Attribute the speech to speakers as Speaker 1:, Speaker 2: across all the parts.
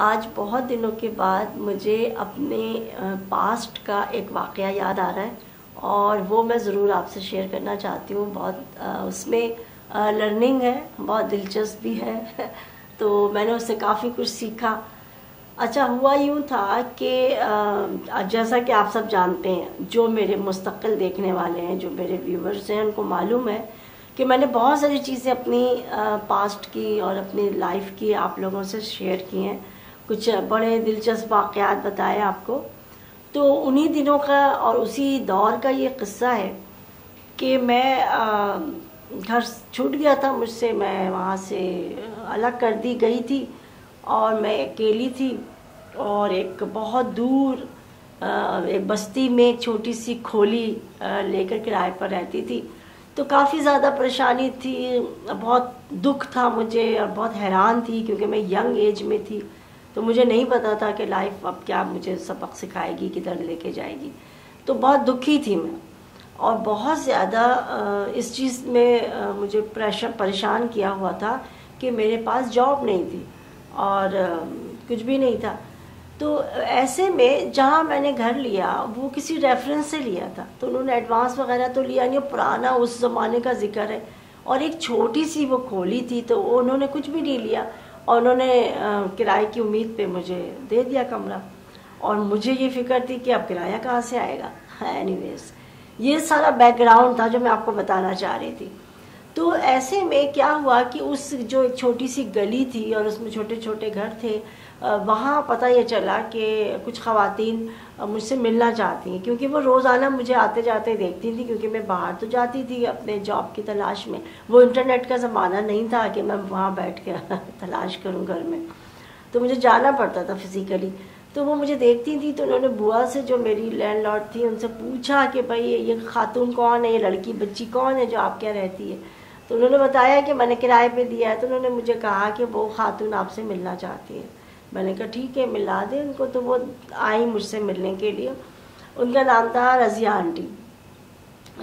Speaker 1: آج بہت دنوں کے بعد مجھے اپنے پاسٹ کا ایک واقعہ یاد آ رہا ہے اور وہ میں ضرور آپ سے شیئر کرنا چاہتی ہوں. بہت اس میں لرننگ ہے، بہت دلچسپ بھی ہے تو میں نے اس سے کافی کچھ سیکھا. اچھا ہوا یوں تھا کہ جیسا کہ آپ سب جانتے ہیں، جو میرے مستقل دیکھنے والے ہیں، جو میرے ویورز ہیں، ان کو معلوم ہے کہ میں نے بہت ساری چیزیں اپنی پاسٹ کی اور اپنی لائف کی آپ لوگوں سے شیئر کی ہیں. کچھ بڑے دلچسپ واقعات بتائے آپ کو. تو انہی دنوں کا اور اسی دور کا یہ قصہ ہے کہ میں گھر چھوٹ گیا تھا مجھ سے، میں وہاں سے الگ کر دی گئی تھی اور میں اکیلی تھی اور ایک بہت دور ایک بستی میں ایک چھوٹی سی کھولی لے کر کرائے پر رہتی تھی. تو کافی زیادہ پریشانی تھی، بہت دکھ تھا مجھے اور بہت حیران تھی کیونکہ میں ینگ ایج میں تھی. تو مجھے نہیں پتا تھا کہ لائف اب کیا مجھے سبق سکھائے گی، کدھر لے کے جائے گی. تو بہت دکھی تھی میں اور بہت زیادہ اس چیز میں مجھے پریشان کیا ہوا تھا کہ میرے پاس جاب نہیں تھی اور کچھ بھی نہیں تھا. تو ایسے میں جہاں میں نے گھر لیا وہ کسی ریفرنس سے لیا تھا، تو انہوں نے ایڈوانس وغیرہ تو لیا نہیں، پرانا اس زمانے کا ذکر ہے اور ایک چھوٹی سی وہ کھولی تھی تو انہوں نے کچھ بھی نہیں لیا اور انہوں نے کرائے کی امید پہ مجھے دے دیا کمرہ. اور مجھے یہ فکر تھی کہ اب کرایہ کہاں سے آئے گا. اینی ویز یہ سارا بیک گراؤنڈ تھا جو میں آپ کو بتانا چاہ رہی تھی. تو ایسے میں کیا ہوا کہ اس جو ایک چھوٹی سی گلی تھی اور اس میں چھوٹے چھوٹے گھر تھے، وہاں پتہ یہ چلا کہ کچھ خواتین مجھ سے ملنا چاہتی ہیں کیونکہ وہ روزانہ مجھے آتے جاتے دیکھتی تھیں، کیونکہ میں باہر تو جاتی تھی اپنے جاب کی تلاش میں. وہ انٹرنیٹ کا زمانہ نہیں تھا کہ میں وہاں بیٹھ کے تلاش کروں گھر میں، تو مجھے جانا پڑتا تھا فزیکلی. تو وہ مجھے دیکھتی تھی تو انہوں نے بوا سے جو میری لینڈ لارڈ تھی ان سے پوچھا کہ بھائی یہ خاتون کون ہے، یہ لڑکی بچی کون ہے جو آپ کیا رہتی ہے. تو انہوں نے بتایا کہ میں نے کرائے پہ دیا ہے. تو انہوں نے مجھے کہا کہ وہ خاتون آپ سے ملنا چاہتی ہے. میں نے کہا ٹھیک ہے ملا دیں ان کو. تو وہ آئی مجھ سے ملنے کے لیے. ان کا نام تھا رضیہ آنٹی.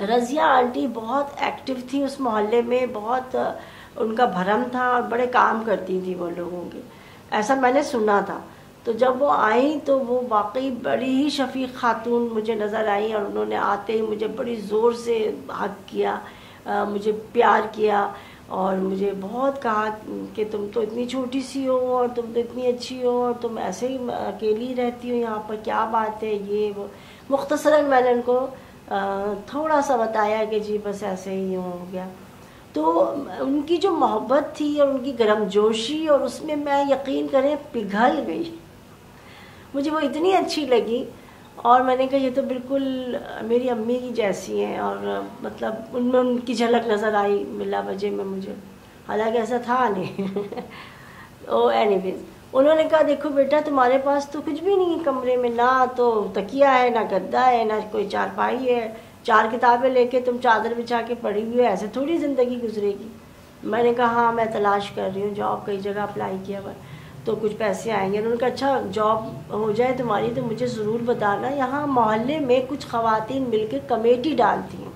Speaker 1: رضیہ آنٹی بہت ایکٹیو تھی اس محلے میں، بہت ان کا بھرم تھا اور بڑے کام کرتی تھی وہ لوگوں کے، ایسا میں نے سنا تھا. تو جب وہ آئیں تو وہ واقعی بڑی ہی شفیق خاتون مجھے نظر آئیں اور انہوں نے آتے ہی مجھے بڑی زور سے حگ کیا، مجھے پیار کیا اور مجھے بہت کہا کہ تم تو اتنی چھوٹی سی ہو اور تم تو اتنی اچھی ہو اور تم ایسے ہی اکیلی رہتی ہو یہاں پر، کیا بات ہے یہ وہ. مختصراً میں نے ان کو تھوڑا سا بتایا کہ جی بس ایسے ہی ہو گیا. تو ان کی جو محبت تھی اور ان کی گرم جوشی اور اس میں یقین کریں پگھل گئی. مجھے وہ اتنی اچھی لگی اور میں نے کہا یہ تو بالکل میری امی کی جیسی ہیں، اور مطلب ان میں ان کی جھلک نظر آئی ملا وجہ میں مجھے، حالانکہ ایسا تھا نہیں. اینی ویز انہوں نے کہا دیکھو بیٹا تمہارے پاس تو کچھ بھی نہیں ہے کمرے میں، نہ تو تکیہ ہے، نہ گدا ہے، نہ کوئی چارپائی ہے، 4 کتابیں لے کے تم چادر بچھا کے پڑھی ہوئی ہے، ایسے تھوڑی زندگی گزرے گی. میں نے کہا ہاں میں تلاش کر رہی ہوں جاب، کئی جگہ اپلائی کیا ہوا تو کچھ پیسے آئیں گے. انہوں نے کہا اچھا جاب ہو جائے تمہاری تو مجھے ضرور بتانا، یہاں محلے میں کچھ خواتین مل کے کمیٹی ڈالتی ہیں.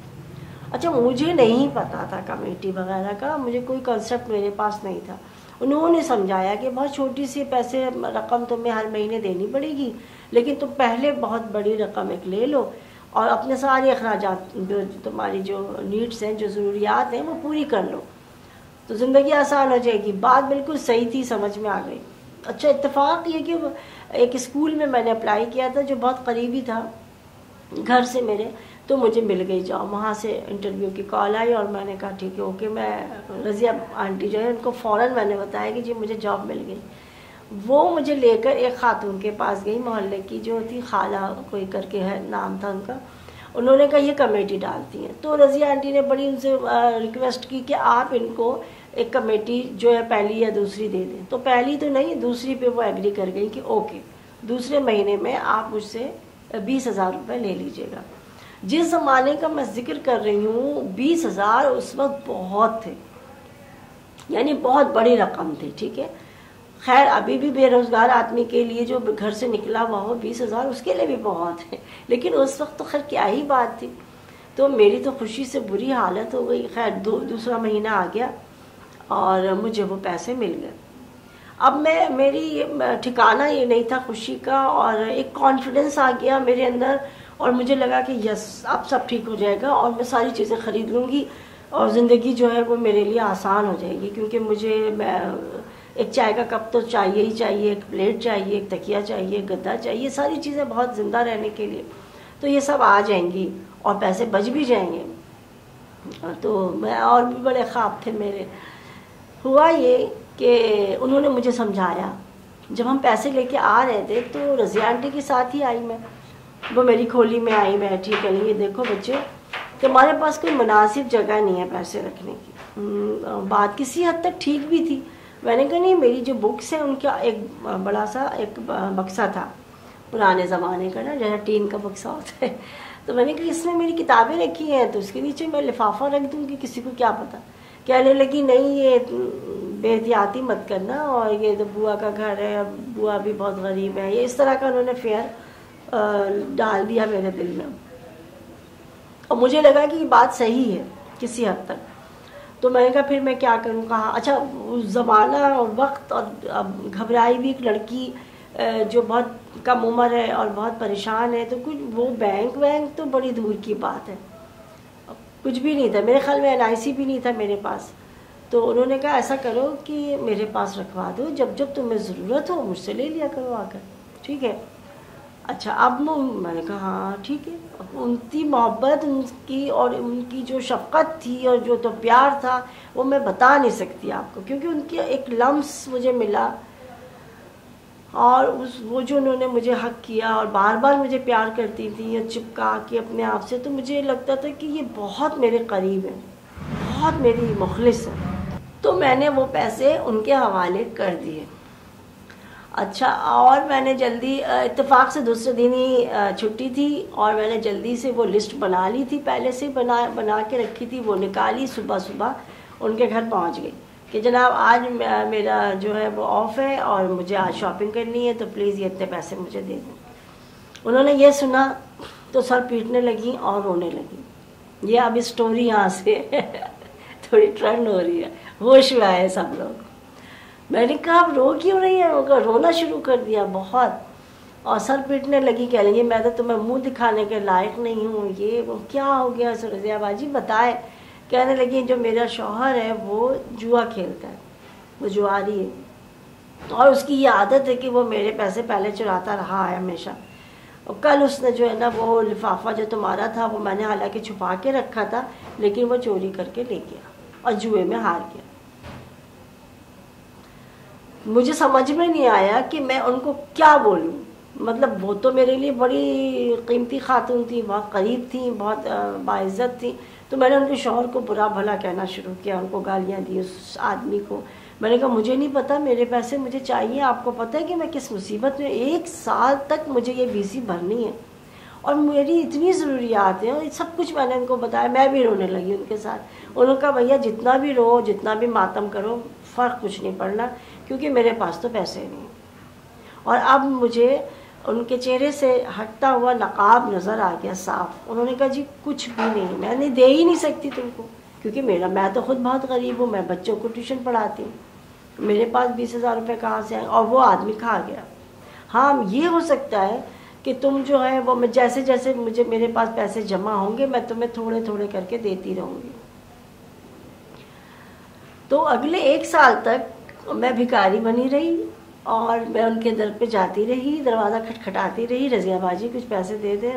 Speaker 1: اچھا مجھے نہیں پتا تھا کمیٹی وغیرہ کا، مجھے کوئی کنسیپٹ میرے پاس نہیں تھا. انہوں نے سمجھایا کہ بہت چھوٹی سی پیسے رقم تمہیں ہر مہینے دینی پڑے گی، لیکن تم پہلے بہت بڑی رقم ایک لے لو اور اپنے سارے اخراجات جو تمہاری جو نیڈس ہیں، جو ضروریات ہیں وہ پوری کر لو تو زندگی آسان ہو جائے گی. بات بالکل صحیح تھی، سمجھ میں آ گئی. اچھا اتفاق یہ کہ ایک اسکول میں میں نے اپلائی کیا تھا جو بہت قریبی تھا گھر سے میرے، تو مجھے مل گئی جاب. وہاں سے انٹرویو کی کال آئی اور میں نے کہا ٹھیک ہے اوکے. میں رضیہ آنٹی جو ہے ان کو فوراً میں نے بتایا کہ جی مجھے جاب مل گئی. وہ مجھے لے کر ایک خاتون کے پاس گئی محلے کی جو تھی، خالہ کوئی کر کے ہے نام تھا ان کا. انہوں نے کہا یہ کمیٹی ڈالتی ہیں. تو رضیہ آنٹی نے بڑی ان سے ریکویسٹ کی کہ آپ ان کو ایک کمیٹی جو ہے پہلی یا دوسری دے دیں. تو پہلی تو نہیں، دوسری پہ وہ ایگری کر گئی کہ اوکے دوسرے مہینے میں آپ مجھ سے 20,000 روپے لے لیجیے گا. جس زمانے کا میں ذکر کر رہی ہوں 20,000 اس وقت بہت تھے، یعنی بہت بڑی رقم تھی. ٹھیک ہے، خیر ابھی بھی بے روزگار آدمی کے لیے جو گھر سے نکلا ہوا ہو 20,000 اس کے لیے بھی بہت ہے، لیکن اس وقت تو خیر کیا ہی بات تھی. تو میری تو خوشی سے بری حالت ہو گئی. خیر دوسرا مہینہ آ گیا اور مجھے وہ پیسے مل گئے. اب میری ٹھکانہ یہ نہیں تھا خوشی کا، اور ایک کانفیڈنس آ گیا میرے اندر، اور مجھے لگا کہ یس اب سب ٹھیک ہو جائے گا اور میں ساری چیزیں خرید لوں گی اور زندگی جو ہے وہ میرے لیے آسان ہو جائے گی، کیونکہ مجھے ایک چائے کا کپ تو چاہیے ہی چاہیے، ایک پلیٹ چاہیے، ایک تکیہ چاہیے، ایک گدا چاہیے، ساری چیزیں بہت زندہ رہنے کے لیے تو یہ سب آ جائیں گی اور پیسے بچ بھی جائیں گے۔ تو میں اور بھی بڑے خواب تھے میرے۔ ہوا یہ کہ انہوں نے مجھے سمجھایا، جب ہم پیسے لے کے آ رہے تھے تو رضیہ آنٹی کے ساتھ ہی آئی میں، وہ میری کھولی میں آئی بیٹھی، کہ یہ دیکھو بچے تمہارے پاس کوئی مناسب جگہ نہیں ہے پیسے رکھنے کی۔ بات کسی حد تک ٹھیک بھی تھی۔ میں نے کہا نہیں، میری جو بکس ہیں ان کا ایک بڑا سا ایک بکسا تھا پرانے زمانے کا نا، جیسا ٹین کا بکسا ہوتا ہے، تو میں نے کہا اس میں میری کتابیں رکھی ہیں تو اس کے نیچے میں لفافہ رکھ دوں گی، کسی کو کیا پتہ۔ کہنے لگی نہیں یہ بے احتیاطی مت کرنا، اور یہ تو بوا کا گھر ہے، بوا بھی بہت غریب ہے، یہ اس طرح کا انہوں نے فیئر ڈال دیا میرے دل میں، اور مجھے لگا کہ یہ بات صحیح ہے کسی حد تک۔ تو میں نے کہا پھر میں کیا کروں، کہا اچھا زمانہ اور وقت، اور اب گھبرائی بھی ایک لڑکی جو بہت کم عمر ہے اور بہت پریشان ہے، تو کچھ وہ بینک تو بڑی دور کی بات ہے، کچھ بھی نہیں تھا میرے خیال میں، NIC بھی نہیں تھا میرے پاس۔ تو انہوں نے کہا ایسا کرو کہ میرے پاس رکھوا دو، جب جب تمہیں ضرورت ہو مجھ سے لے لیا کرو آ کر، ٹھیک ہے؟ اچھا اب میں نے کہا ہاں ٹھیک ہے۔ ان کی محبت، ان کی اور ان کی جو شفقت تھی اور جو تو پیار تھا وہ میں بتا نہیں سکتی آپ کو، کیونکہ ان کی ایک لمس مجھے ملا، اور وہ جو انہوں نے مجھے حق کیا اور بار بار مجھے پیار کرتی تھی اور چپکا کے اپنے آپ سے، تو مجھے لگتا تھا کہ یہ بہت میرے قریب ہے، بہت میری مخلص ہے۔ تو میں نے وہ پیسے ان کے حوالے کر دیے۔ اچھا، اور میں نے جلدی اتفاق سے دوسرے دن ہی چھٹی تھی، اور میں نے جلدی سے وہ لسٹ بنا لی تھی، پہلے سے بنا کے رکھی تھی، وہ نکالی، صبح صبح ان کے گھر پہنچ گئی کہ جناب آج میرا جو ہے وہ آف ہے اور مجھے آج شاپنگ کرنی ہے، تو پلیز یہ اتنے پیسے مجھے دے دیں۔ انہوں نے یہ سنا تو سر پیٹنے لگی اور رونے لگی۔ یہ اب اسٹوری یہاں سے تھوڑی ٹرن ہو رہی ہے، ہوش میں آئے سب لوگ۔ میں نے کہا اب رو کیوں رہی ہے؟ رونا شروع کر دیا بہت، اور سر پیٹنے لگی، کہہ لگی میں تو تمہیں منہ دکھانے کے لائق نہیں ہوں، یہ وہ کیا ہو گیا رضیہ باجی بتائے۔ کہنے لگی جو میرا شوہر ہے وہ جوا کھیلتا ہے، وہ جواری ہے، اور اس کی یہ عادت ہے کہ وہ میرے پیسے پہلے چراتا رہا ہے ہمیشہ، اور کل اس نے جو ہے نا وہ لفافہ جو تمہارا تھا وہ میں نے حالانکہ چھپا کے رکھا تھا، لیکن وہ چوری کر کے لے گیا اور جوئے میں ہار گیا۔ مجھے سمجھ میں نہیں آیا کہ میں ان کو کیا بولوں، مطلب وہ تو میرے لیے بڑی قیمتی خاتون تھی، بہت قریب تھی، بہت باعزت تھی، تو میں نے ان کے شوہر کو برا بھلا کہنا شروع کیا، ان کو گالیاں دی اس آدمی کو۔ میں نے کہا مجھے نہیں پتا، میرے پیسے مجھے چاہیے، آپ کو پتہ ہے کہ میں کس مصیبت میں، 1 سال تک مجھے یہ BC بھرنی ہے اور میری اتنی ضروریات ہیں، اور سب کچھ میں نے ان کو بتایا۔ میں بھی رونے لگی ان کے ساتھ۔ انہوں نے کہا بھیا جتنا بھی رو، جتنا بھی ماتم کرو، فرق کچھ نہیں پڑنا، کیونکہ میرے پاس تو پیسے نہیں۔ اور اب مجھے ان کے چہرے سے ہٹتا ہوا نقاب نظر آ گیا صاف۔ انہوں نے کہا جی کچھ بھی نہیں، میں نے دے ہی نہیں سکتی تم کو، کیونکہ میں تو خود بہت غریب ہوں، میں بچوں کو ٹیوشن پڑھاتی ہوں، میرے پاس 20,000 روپے کہاں سے آئیں؟ اور وہ آدمی کھا گیا۔ ہاں یہ ہو سکتا ہے کہ تم جو ہے وہ جیسے جیسے میرے پاس پیسے جمع ہوں گے میں تمہیں تھوڑے تھوڑے کر کے دیتی رہوں گی۔ تو اگلے 1 سال تک میں بھکاری بنی رہی، اور میں ان کے در پہ جاتی رہی، دروازہ کھٹکھٹاتی رہی، رضیہ باجی کچھ پیسے دے دیں،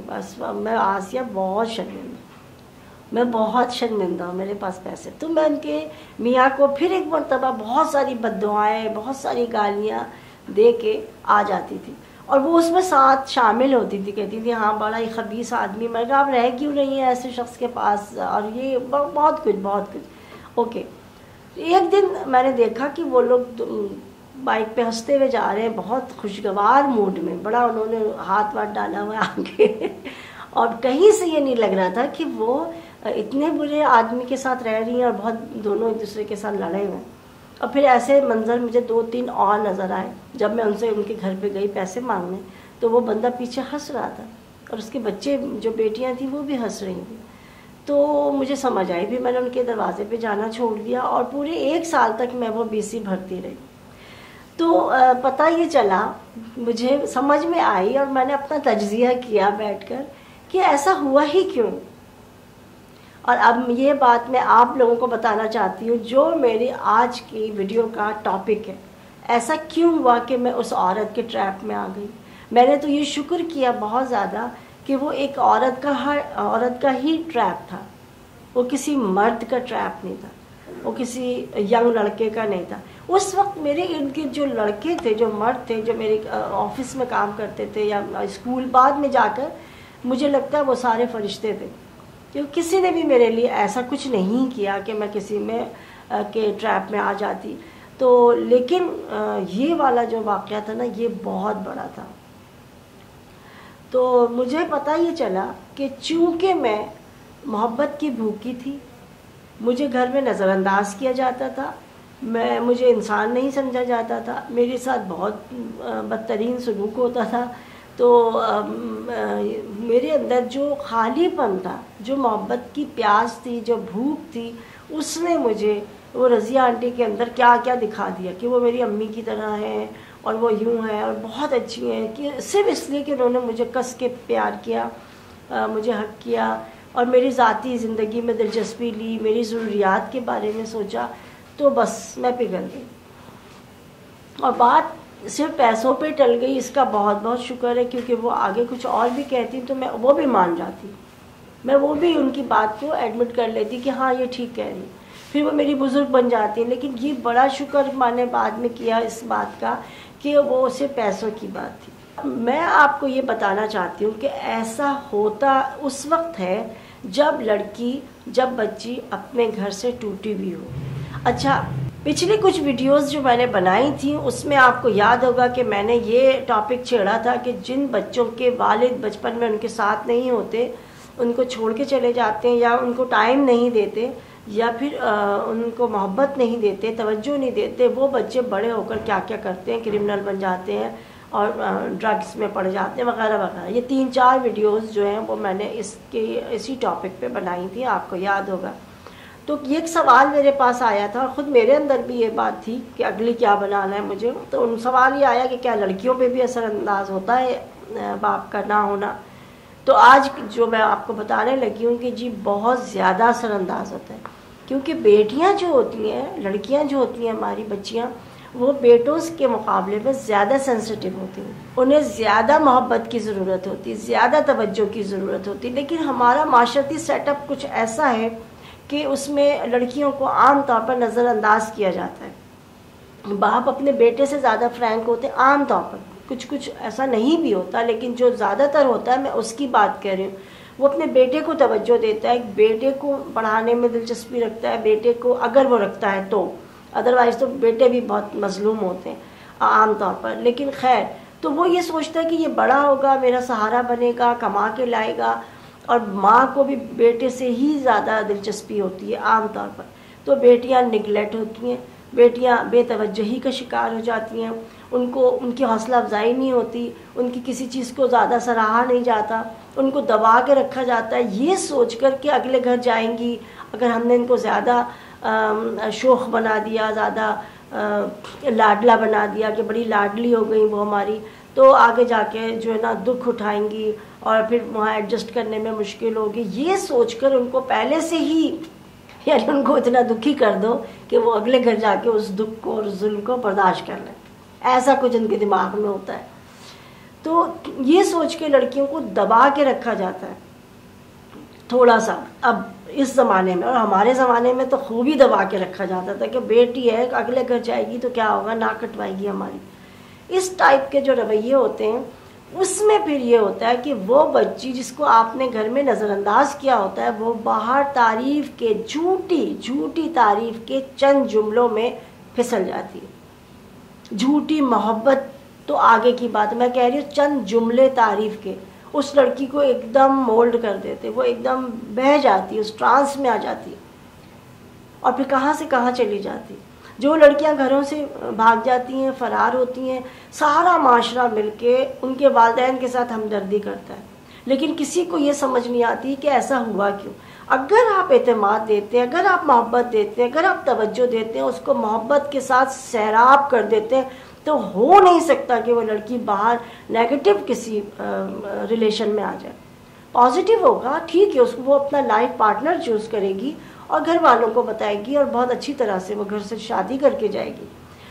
Speaker 1: بس میں آسیہ بہت شرمندہ ہوں، میرے پاس پیسے۔ تو میں ان کے میاں کو پھر ایک مرتبہ بہت ساری بددعائیں، بہت ساری گالیاں دے کے آ جاتی تھی، اور وہ اس میں ساتھ شامل ہوتی تھی، کہتی تھی ہاں بڑا ہی خبیث آدمی، میں کہا آپ رہ کیوں نہیں ہیں ایسے شخص کے پاس، اور یہ بہت کچھ۔ اوکے، ایک دن میں نے دیکھا کہ وہ لوگ بائک پہ ہنستے ہوئے جا رہے ہیں، بہت خوشگوار موڈ میں، بڑا انہوں نے ہاتھ ڈالا ہوا ہے آگے، اور کہیں سے یہ نہیں لگ رہا تھا کہ وہ اتنے برے آدمی کے ساتھ رہ رہی ہیں، اور بہت دونوں ایک دوسرے کے ساتھ لڑے ہوئے ہیں۔ اور پھر ایسے منظر مجھے 2-3 اور نظر آئے، جب میں ان سے ان کے گھر پہ گئی پیسے مانگنے، تو وہ بندہ پیچھے ہنس رہا تھا، اور اس کے بچے جو بیٹیاں تھیں وہ بھی ہنس رہی تھیں۔ تو مجھے سمجھ آئی، بھی میں نے ان کے دروازے پہ جانا چھوڑ دیا، اور پورے 1 سال تک میں وہ BC بھرتی رہی۔ تو پتہ یہ چلا، مجھے سمجھ میں آئی اور میں نے اپنا تجزیہ کیا بیٹھ کر کہ ایسا ہوا ہی کیوں. اور اب یہ بات میں آپ لوگوں کو بتانا چاہتی ہوں جو میری آج کی ویڈیو کا ٹاپک ہے. ایسا کیوں ہوا کہ میں اس عورت کے ٹریپ میں آ گئی؟ میں نے تو یہ شکر کیا بہت زیادہ کہ وہ ایک عورت کا ہی ٹریپ تھا، وہ کسی مرد کا ٹریپ نہیں تھا، وہ کسی ینگ لڑکے کا نہیں تھا. اس وقت میرے ارد گرد جو لڑکے تھے، جو مرد تھے، جو میرے آفس میں کام کرتے تھے یا اسکول، بعد میں جا کر مجھے لگتا ہے وہ سارے فرشتے تھے، کیونکہ کسی نے بھی میرے لیے ایسا کچھ نہیں کیا کہ میں کسی میں کے ٹریپ میں آ جاتی. تو لیکن یہ والا جو واقعہ تھا نا، یہ بہت بڑا تھا. تو مجھے پتہ یہ چلا کہ چونکہ میں محبت کی بھوکی تھی، مجھے گھر میں نظر انداز کیا جاتا تھا، مجھے انسان نہیں سمجھا جاتا تھا، میرے ساتھ بہت بدترین سلوک ہوتا تھا. تو میرے اندر جو خالی پن تھا، جو محبت کی پیاس تھی، جو بھوک تھی، اس نے مجھے وہ رضیہ آنٹی کے اندر کیا کیا دکھا دیا کہ وہ میری امی کی طرح ہیں اور وہ یوں ہیں اور بہت اچھی ہیں، کہ صرف اس لیے کہ انہوں نے مجھے کس کے پیار کیا، مجھے حق کیا اور میری ذاتی زندگی میں دلچسپی لی، میری ضروریات کے بارے میں سوچا. تو بس میں پگھل گئی اور بات صرف پیسوں پہ ٹل گئی. اس کا بہت بہت شکر ہے، کیونکہ وہ آگے کچھ اور بھی کہتی تو میں وہ بھی مان جاتی، میں وہ بھی ان کی بات کو ایڈمٹ کر لیتی کہ ہاں یہ ٹھیک کہہ رہی. پھر وہ میری بزرگ بن جاتی. لیکن یہ بڑا شکر میں نے بعد میں کیا اس بات کا کہ وہ صرف پیسوں کی بات تھی. میں آپ کو یہ بتانا چاہتی ہوں کہ ایسا ہوتا اس وقت ہے جب بچی اپنے گھر سے ٹوٹی ہوئی ہو. اچھا، پچھلی کچھ ویڈیوز جو میں نے بنائی تھیں اس میں آپ کو یاد ہوگا کہ میں نے یہ ٹاپک چھیڑا تھا کہ جن بچوں کے والد بچپن میں ان کے ساتھ نہیں ہوتے، ان کو چھوڑ کے چلے جاتے ہیں یا ان کو ٹائم نہیں دیتے یا پھر ان کو محبت نہیں دیتے، توجہ نہیں دیتے، وہ بچے بڑے ہو کر کیا کیا کرتے ہیں، کرمنل بن جاتے ہیں اور ڈرگس میں پڑ جاتے ہیں وغیرہ وغیرہ. یہ 3-4 ویڈیوز جو ہیں وہ میں نے اسی ٹاپک پہ بنائی تھی، آپ کو یاد ہوگا. تو یہ ایک سوال میرے پاس آیا تھا اور خود میرے اندر بھی یہ بات تھی کہ اگلی کیا بنانا ہے مجھے. تو ان سوال یہ آیا کہ کیا لڑکیوں پہ بھی اثر انداز ہوتا ہے باپ کا نہ ہونا؟ تو آج جو میں آپ کو بتانے لگی ہوں کہ جی بہت زیادہ اثر انداز ہوتا ہے، کیونکہ بیٹیاں جو ہوتی ہیں، لڑکیاں جو ہوتی ہیں ہماری بچیاں، وہ بیٹوں کے مقابلے میں زیادہ سینسٹیو ہوتی ہیں، انہیں زیادہ محبت کی ضرورت ہوتی ہے، زیادہ توجہ کی ضرورت ہوتی ہے. لیکن ہمارا معاشرتی سیٹ اپ کچھ ایسا ہے کہ اس میں لڑکیوں کو عام طور پر نظر انداز کیا جاتا ہے. باپ اپنے بیٹے سے زیادہ فرینک ہوتے ہیں عام طور پر، کچھ ایسا نہیں بھی ہوتا، لیکن جو زیادہ تر ہوتا ہے میں اس کی بات کہہ رہی ہوں. وہ اپنے بیٹے کو توجہ دیتا ہے، بیٹے کو پڑھانے میں دلچسپی رکھتا ہے، بیٹے کو اگر وہ رکھتا ہے تو، ادروائز تو بیٹے بھی بہت مظلوم ہوتے ہیں عام طور پر. لیکن خیر، تو وہ یہ سوچتا ہے کہ یہ بڑا ہوگا، میرا سہارا بنے گا، کما کے لائے گا. اور ماں کو بھی بیٹے سے ہی زیادہ دلچسپی ہوتی ہے عام طور پر. تو بیٹیاں نگلیکٹ ہوتی ہیں، بیٹیاں بے توجہی کا شکار ہو جاتی ہیں، ان کی حوصلہ افزائی نہیں ہوتی، ان کی کسی چیز کو زیادہ سراہا نہیں جاتا، ان کو دبا کے رکھا جاتا ہے یہ سوچ کر کہ اگلے گھر جائیں گی اگر ہم نے ان کو زیادہ شوخ بنا دیا، زیادہ لاڈلا بنا دیا کہ بڑی لاڈلی ہو گئی وہ ہماری، تو آگے جا کے جو ہے نا دکھ اٹھائیں گی اور پھر وہاں ایڈجسٹ کرنے میں مشکل ہوگی. یہ سوچ کر ان کو پہلے سے ہی یعنی ان کو اتنا دکھی کر دو کہ وہ اگلے گھر جا کے اس دکھ کو اور ظلم کو برداشت کر لیں. ایسا کچھ ان کے دماغ میں ہوتا ہے. تو یہ سوچ کے لڑکیوں کو دبا کے رکھا جاتا ہے تھوڑا سا اب اس زمانے میں. اور ہمارے زمانے میں تو خوب ہی دبا کے رکھا جاتا تھا کہ بیٹی ہے اگلے گھر جائے گی تو کیا ہوگا، ناک کٹوائے گی ہماری. اس ٹائپ کے جو رویے ہوتے ہیں اس میں پھر یہ ہوتا ہے کہ وہ بچی جس کو آپ نے گھر میں نظر انداز کیا ہوتا ہے، وہ باہر تعریف کے جھوٹی تعریف کے چند جملوں میں پھسل جاتی ہے. جھوٹی محبت تو آگے کی بات، میں کہہ رہی ہوں چند جملے تعریف کے اس لڑکی کو ایک دم مولڈ کر دیتے، وہ ایک دم بہہ جاتی ہے، اس ٹرانس میں آ جاتی ہے اور پھر کہاں سے کہاں چلی جاتی. جو لڑکیاں گھروں سے بھاگ جاتی ہیں، فرار ہوتی ہیں، سارا معاشرہ مل کے ان کے والدین کے ساتھ ہمدردی کرتا ہے، لیکن کسی کو یہ سمجھ نہیں آتی کہ ایسا ہوا کیوں. اگر آپ اعتماد دیتے ہیں، اگر آپ محبت دیتے ہیں، اگر آپ توجہ دیتے ہیں، اس کو محبت کے ساتھ سیراب کر دیتے ہیں، تو ہو نہیں سکتا کہ وہ لڑکی باہر نیگیٹو کسی ریلیشن میں آ جائے. پازیٹیو ہوگا ٹھیک ہے, اس کو وہ اپنا لائف پارٹنر چوز کرے گی اور گھر والوں کو بتائے گی اور بہت اچھی طرح سے وہ گھر سے شادی کر کے جائے گی.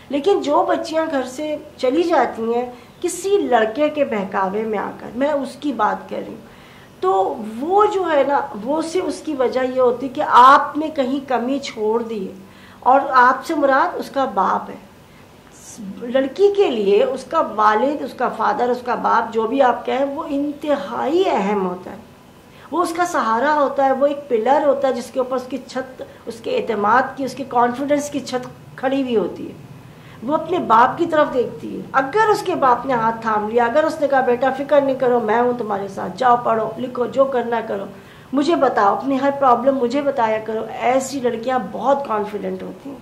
Speaker 1: لیکن جو بچیاں گھر سے چلی جاتی ہیں کسی لڑکے کے بہکاوے میں آ کر, میں اس کی بات کر رہی ہوں, تو وہ جو ہے نا, وہ سے اس کی وجہ یہ ہوتی کہ آپ نے کہیں کمی چھوڑ دی ہے, اور آپ سے مراد اس کا باپ ہے. لڑکی کے لیے اس کا والد, اس کا فادر, اس کا باپ, جو بھی آپ کہیں, وہ انتہائی اہم ہوتا ہے. وہ اس کا سہارا ہوتا ہے, وہ ایک پلر ہوتا ہے جس کے اوپر اس کی چھت, اس کے اعتماد کی, اس کے کانفیڈنس کی چھت کھڑی ہوئی ہوتی ہے. وہ اپنے باپ کی طرف دیکھتی ہے. اگر اس کے باپ نے ہاتھ تھام لیا, اگر اس نے کہا بیٹا فکر نہیں کرو, میں ہوں تمہارے ساتھ, جاؤ پڑھو لکھو, جو کرنا کرو, مجھے بتاؤ, اپنی ہر پرابلم مجھے بتایا کرو, ایسی لڑکیاں بہت کانفیڈنٹ ہوتی ہیں.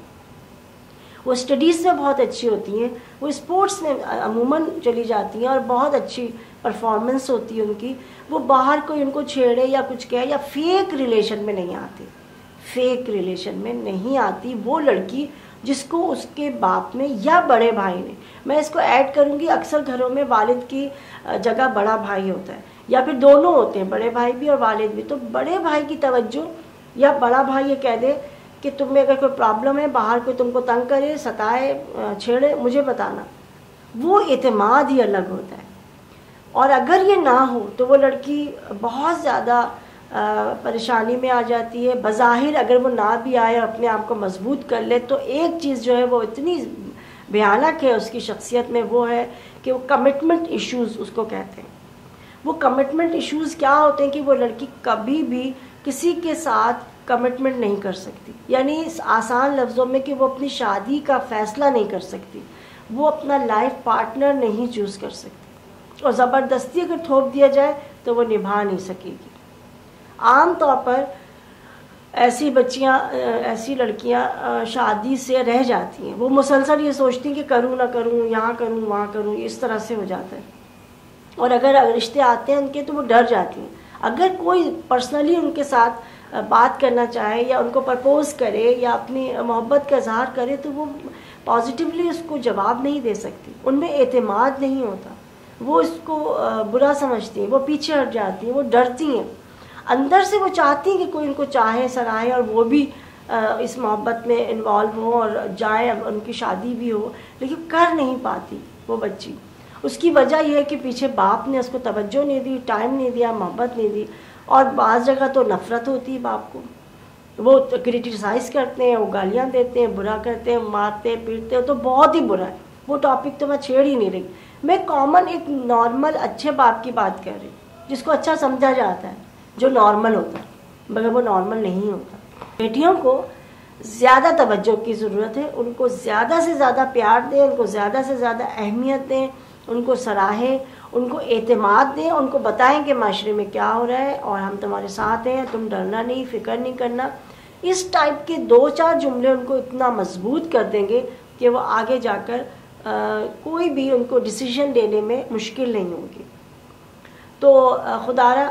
Speaker 1: وہ اسٹڈیز میں بہت اچھی ہوتی ہیں, وہ اسپورٹس میں عموماً چلی جاتی ہیں اور بہت اچھی پرفارمنس ہوتی ہے ان کی. وہ باہر کوئی ان کو چھیڑے یا کچھ کہے یا فیک ریلیشن میں نہیں آتی, فیک ریلیشن میں نہیں آتی وہ لڑکی جس کو اس کے باپ نے یا بڑے بھائی نے, میں اس کو ایڈ کروں گی, اکثر گھروں میں والد کی جگہ بڑا بھائی ہوتا ہے یا پھر دونوں ہوتے ہیں, بڑے بھائی بھی اور والد بھی. تو بڑے بھائی کی توجہ یا بڑا بھائی یہ کہہ دے کہ تم میں اگر کوئی پرابلم ہے, باہر کوئی تم کو تنگ کرے, ستائے, چھیڑے, مجھے بتانا, وہ اعتماد ہی الگ ہوتا ہے. اور اگر یہ نہ ہو تو وہ لڑکی بہت زیادہ پریشانی میں آ جاتی ہے. بظاہر اگر وہ نہ بھی آئے اور اپنے آپ کو مضبوط کر لے, تو ایک چیز جو ہے وہ اتنی بھیانک ہے اس کی شخصیت میں, وہ ہے کہ وہ کمٹمنٹ ایشوز اس کو کہتے ہیں. وہ کمٹمنٹ ایشوز کیا ہوتے ہیں کہ وہ لڑکی کبھی بھی کسی کے ساتھ کمٹمنٹ نہیں کر سکتی, یعنی آسان لفظوں میں کہ وہ اپنی شادی کا فیصلہ نہیں کر سکتی, وہ اپنا لائف پارٹنر نہیں چوز کر سکتی, اور زبردستی اگر تھوپ دیا جائے تو وہ نبھا نہیں سکے گی. عام طور پر ایسی بچیاں, ایسی لڑکیاں شادی سے رہ جاتی ہیں. وہ مسلسل یہ سوچتی ہیں کہ کروں نہ کروں, یہاں کروں وہاں کروں, اس طرح سے ہو جاتا ہے. اور اگر رشتے آتے ہیں ان کے تو وہ ڈر جاتی ہیں. اگر کوئی پرسنلی ان کے ساتھ بات کرنا چاہے یا ان کو پرپوز کرے یا اپنی محبت کا اظہار کرے تو وہ پازیٹیولی اس کو جواب نہیں دے سکتی, ان میں اعتماد نہیں ہوتا, وہ اس کو برا سمجھتی ہیں, وہ پیچھے ہٹ جاتی ہیں, وہ ڈرتی ہیں. اندر سے وہ چاہتی ہیں کہ کوئی ان کو چاہے, سراہے, اور وہ بھی اس محبت میں انوالو ہو اور جائیں, ان کی شادی بھی ہو, لیکن کر نہیں پاتی وہ بچی. اس کی وجہ یہ ہے کہ پیچھے باپ نے اس کو توجہ نہیں دی, ٹائم نہیں دیا, محبت نہیں دی. اور بعض جگہ تو نفرت ہوتی ہے باپ کو, وہ کرٹیسائز کرتے ہیں, وہ گالیاں دیتے ہیں, برا کرتے ہیں, مارتے پیٹتے ہیں, تو بہت ہی برا ہے. وہ ٹاپک تو میں چھیڑ ہی نہیں رہی, میں کامن ایک نارمل اچھے باپ کی بات کر رہی ہوں جس کو اچھا سمجھا جاتا ہے, جو نارمل ہوتا ہے, مگر وہ نارمل نہیں ہوتا. بیٹیوں کو زیادہ توجہ کی ضرورت ہے, ان کو زیادہ سے زیادہ پیار دیں, ان کو زیادہ سے زیادہ اہمیت دیں, ان کو سراہیں, ان کو اعتماد دیں, ان کو بتائیں کہ معاشرے میں کیا ہو رہا ہے اور ہم تمہارے ساتھ ہیں, تم ڈرنا نہیں, فکر نہیں کرنا. اس ٹائپ کے 2-4 جملے ان کو اتنا مضبوط کر دیں گے کہ وہ آگے جا کر کوئی بھی ان کو ڈیسیژن لینے میں مشکل نہیں ہوگی. تو خدا را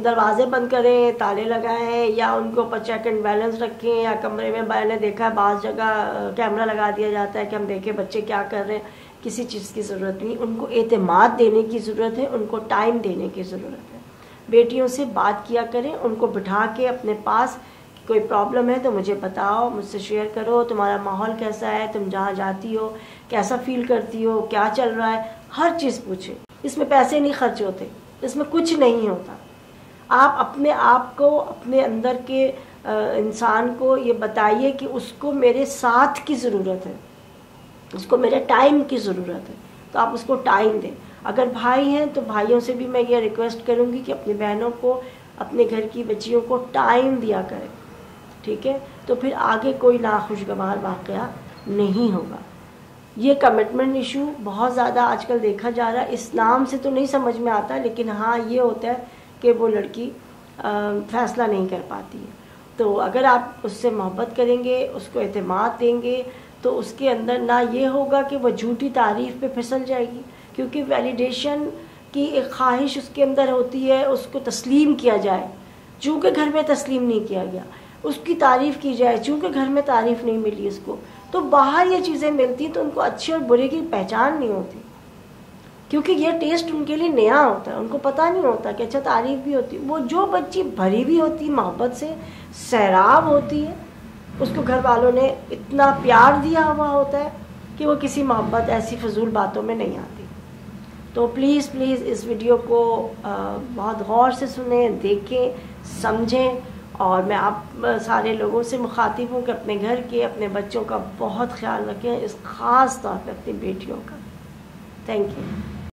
Speaker 1: دروازے بند کریں, تالے لگائیں, یا ان کے اوپر چیک اینڈ بیلنس رکھیں, یا کمرے میں میں نے دیکھا ہے بعض جگہ کیمرہ لگا دیا جاتا ہے کہ ہم دیکھیں بچے کیا کر رہے ہیں. کسی چیز کی ضرورت نہیں, ان کو اعتماد دینے کی ضرورت ہے, ان کو ٹائم دینے کی ضرورت ہے. بیٹیوں سے بات کیا کریں, ان کو بٹھا کے اپنے پاس, کوئی پرابلم ہے تو مجھے بتاؤ, مجھ سے شیئر کرو, تمہارا ماحول کیسا ہے, تم جہاں جاتی ہو کیسا فیل کرتی ہو, کیا چل رہا ہے, ہر چیز پوچھیں. اس میں پیسے نہیں خرچ ہوتے, اس میں کچھ نہیں ہوتا. آپ اپنے آپ کو, اپنے اندر کے انسان کو یہ بتائیے کہ اس کو میرے ساتھ کی ضرورت ہے, اس کو میرے ٹائم کی ضرورت ہے, تو آپ اس کو ٹائم دیں. اگر بھائی ہیں تو بھائیوں سے بھی میں یہ ریکویسٹ کروں گی کہ اپنی بہنوں کو, اپنے گھر کی بچیوں کو ٹائم دیا کریں, ٹھیک ہے, تو پھر آگے کوئی ناخوشگوار واقعہ نہیں ہوگا. یہ کمٹمنٹ ایشو بہت زیادہ آج کل دیکھا جا رہا ہے. اسلام سے تو نہیں سمجھ میں آتا, لیکن ہاں یہ ہوتا ہے کہ وہ لڑکی فیصلہ نہیں کر پاتی ہے. تو اگر آپ اس سے محبت کریں گے, اس کو اعتماد دیں گے, تو اس کے اندر نہ یہ ہوگا کہ وہ جھوٹی تعریف پہ پھسل جائے گی, کیونکہ ویلیڈیشن کی ایک خواہش اس کے اندر ہوتی ہے, اس کو تسلیم کیا جائے, چونکہ گھر میں تسلیم نہیں کیا گیا, اس کی تعریف کی جائے, چونکہ گھر میں تعریف نہیں ملی اس کو, تو باہر یہ چیزیں ملتی تو ان کو اچھے اور برے کی پہچان نہیں ہوتی، کیونکہ یہ ٹیسٹ ان کے لیے نیا ہوتا ہے، ان کو پتہ نہیں ہوتا کہ اچھا تعریف بھی ہوتی. وہ جو بچی بھری بھی ہوتی محبت سے، سیراب ہوتی ہے، اس کو گھر والوں نے اتنا پیار دیا ہوا ہوتا ہے کہ وہ کسی محبت ایسی فضول باتوں میں نہیں آتی. تو پلیز اس ویڈیو کو بہت غور سے سنیں، دیکھیں، سمجھیں، اور میں آپ سارے لوگوں سے مخاطب ہوں کہ اپنے گھر کے، اپنے بچوں کا بہت خیال رکھیں، اس خاص طور پہ اپنی بیٹیوں کا. Thank you.